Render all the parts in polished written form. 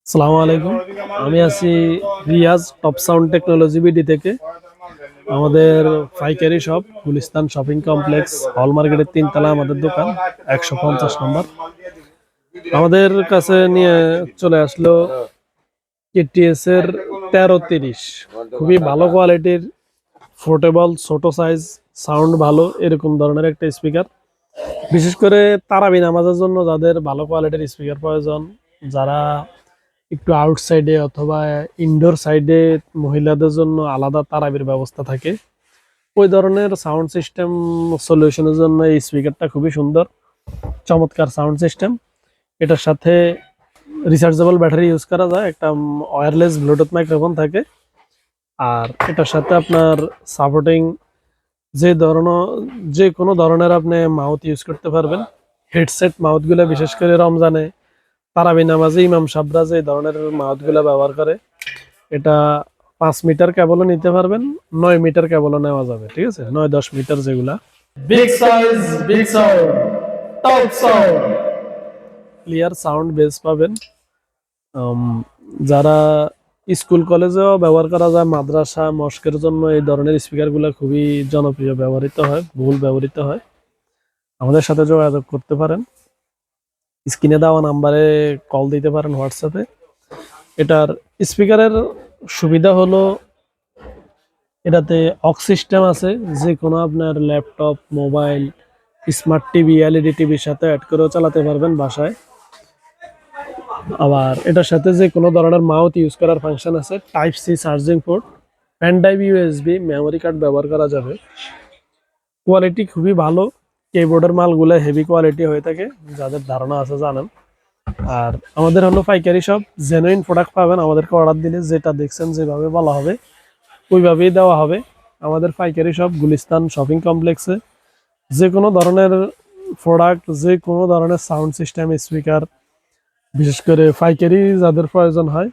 আসসালামু আলাইকুম। আমি আছি Riaz Top Sound Technology BD থেকে। আমাদের পাইকারি শপ গুলিস্তান শপিং কমপ্লেক্স হল মার্কেটের 3 তলা আমাদের দোকান, 150 নম্বর। আমাদের কাছে নিয়ে চলে আসলো কেটিএস এর 1330, খুবই ভালো কোয়ালিটির, পোর্টেবল, ছোট সাইজ, সাউন্ড ভালো, এরকম ধরনের একটা স্পিকার। বিশেষ করে তারাবি নামাজের জন্য যাদের ভালো কোয়ালিটির স্পিকার প্রয়োজন, যারা একটু আউটসাইডে অথবা ইনডোর সাইডে মহিলাদের জন্য আলাদা তারাবির ব্যবস্থা থাকে, ওই ধরনের সাউন্ড সিস্টেম সলিউশনের জন্য এই স্পিকারটা খুবই সুন্দর, চমৎকার সাউন্ড সিস্টেম। এটার সাথে রিচার্জেবল ব্যাটারি ইউজ করা যায়, একটা ওয়্যারলেস ব্লুটুথ মাইক্রোফোন থাকে। আর এটার সাথে আপনার সাপোর্টিং যে কোনো ধরনের আপনি মাউথ ইউজ করতে পারবেন। হেডসেট মাউথগুলো বিশেষ করে রমজানে তারাবি নামাজে ইমাম সাহেবরা যে ধরনের মাউথগুলো ব্যবহার করে, এটা 5 মিটার কেবলও নিতে পারবেন, 9 মিটার কেবলও নেওয়া যাবে, ঠিক আছে, 9-10 মিটার যেগুলা। Big size, big sound, top sound, clear sound base পাবেন। যারা স্কুল কলেজেও ব্যবহার করা যায়, মাদ্রাসা মস্কের জন্য এই ধরনের স্পিকারগুলো খুবই জনপ্রিয়, ব্যবহৃত হয়, বহুল ব্যবহৃত হয়। আমাদের সাথে যোগাযোগ করতে পারেন, স্ক্রিনে দেওয়া নাম্বারে কল দিতে পারেন, হোয়াটসঅ্যাপে। এটার স্পিকারের সুবিধা হলো এটাতে অক্স সিস্টেম আছে, যে কোনো আপনার laptop, mobile, smart TV, LED টিভির সাথে অ্যাড করেও চালাতে পারবেন বাসায়। আবার এটার সাথে যে কোনো ধরনের মাউথ ইউজ করার ফাংশন আছে, type C charging port, pen drive, USB, memory card ব্যবহার করা যাবে। কোয়ালিটি খুবই ভালো, কিবোর্ডের মালগুলো হেভি কোয়ালিটি হয়ে থাকে, যাদের ধারণা আছে জানেন। আর আমাদের হলো পাইকারি সব, জেনুইন প্রোডাক্ট পাবেন। আমাদেরকে অর্ডার দিলে যেটা দেখছেন যেভাবে বলা হবে ওইভাবেই দেওয়া হবে। আমাদের পাইকারি সব গুলিস্তান শপিং কমপ্লেক্সে যে কোনো ধরনের প্রোডাক্ট, যে কোনো ধরনের সাউন্ড সিস্টেম, স্পিকার, বিশেষ করে পাইকারি যাদের প্রয়োজন হয়,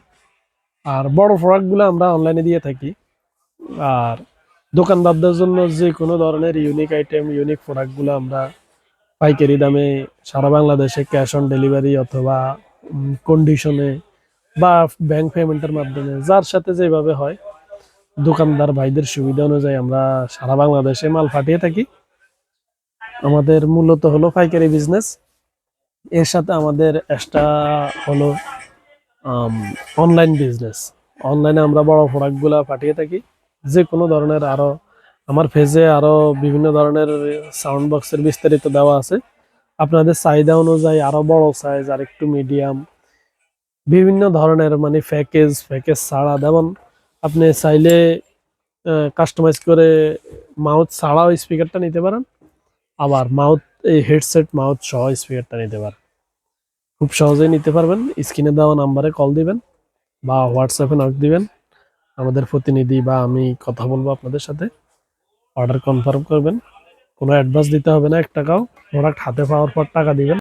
আর বড় প্রোডাক্টগুলো আমরা অনলাইনে দিয়ে থাকি। আর দোকানদারদের জন্য যে কোনো ধরনের ইউনিক আইটেম, ইউনিক প্রোডাক্টগুলো আমরা পাইকারি দামে সারা বাংলাদেশে ক্যাশ অন ডেলিভারি অথবা কন্ডিশনে বা ব্যাংক পেমেন্টের মাধ্যমে, যার সাথে যেভাবে হয়, দোকানদার ভাইদের সুবিধা অনুযায়ী আমরা সারা বাংলাদেশে মাল পাঠিয়ে থাকি। আমাদের মূলত হলো পাইকারি বিজনেস, এর সাথে আমাদের এক্সট্রা হলো অনলাইন বিজনেস। অনলাইনে আমরা বড় প্রোডাক্টগুলো পাঠিয়ে থাকি, যে কোনো ধরনের। আরও আমার পেজে আরও বিভিন্ন ধরনের সাউন্ড বক্সের বিস্তারিত দেওয়া আছে, আপনাদের চাহিদা অনুযায়ী আরও বড় সাইজ আর একটু মিডিয়াম, বিভিন্ন ধরনের, মানে প্যাকেজ ছাড়া, যেমন আপনি চাইলে কাস্টমাইজ করে মাউথ ছাড়াও স্পিকারটা নিতে পারেন, আবার মাউথ এই হেডসেট মাউথ সহ স্পিকারটা নিতে পারেন। খুব সহজেই নিতে পারবেন। স্ক্রিনে দেওয়া নাম্বারে কল দিবেন বা হোয়াটসঅ্যাপে নক দিবেন, আমাদের প্রতিনিধি বা আমি কথা বলবো আপনাদের সাথে, অর্ডার কনফার্ম করবেন। কোনো অ্যাডভান্স দিতে হবে না 1 টাকাও, প্রোডাক্ট হাতে পাওয়ার পর টাকা দিবেন।